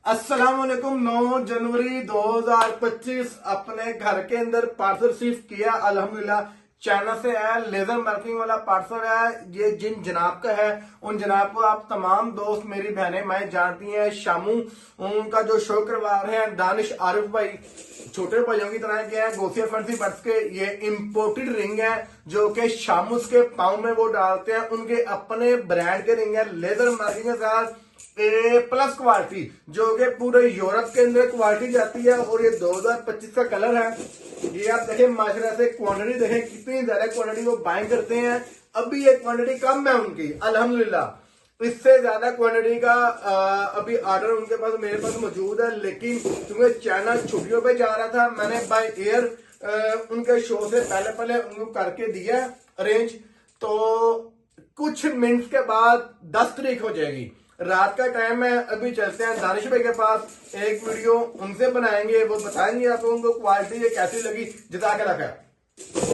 अस्सलाम वालेकुम। 9 जनवरी 2025 अपने घर के अंदर पार्सल रिसीव किया अल्हम्दुलिल्लाह। चाइना से है, लेजर मार्किंग वाला पार्सल है। ये जिन जनाब का है उन जनाब को आप तमाम दोस्त मेरी बहनें मैं जानती हैं। शामू उनका जो शो करवा रहे हैं दानिश आरिफ भाई, छोटे भाइयों की तरह के हैं। गोसिया फैंसी बर्ड्स के ये इम्पोर्टेड रिंग है जो कि शामूस के पाँव में वो डालते हैं। उनके अपने ब्रांड के रिंग है, लेजर मार्किंग के साथ A+ क्वालिटी, जो कि पूरे यूरोप के अंदर क्वालिटी जाती है। और ये 2025 का कलर है। ये आप देखें माशाल्लाह से क्वांटिटी देखें कितनी ज्यादा क्वांटिटी वो बाइंग करते हैं। अभी ये क्वांटिटी कम है उनकी अल्हम्दुलिल्लाह। इससे ज्यादा क्वांटिटी का अभी ऑर्डर उनके पास मेरे पास मौजूद है, लेकिन क्योंकि चाइना छुट्टियों पे जा रहा था, मैंने बाय एयर उनके शो से पहले उनको करके दिया अरेंज। तो कुछ मिनट के बाद 10 तारीख हो जाएगी, रात का टाइम है। अभी चलते हैं दानिश भाई के पास, एक वीडियो उनसे बनाएंगे, वो बताएंगे आप लोगों को क्वालिटी ये कैसी लगी। जज़ाकल्लाह खैर।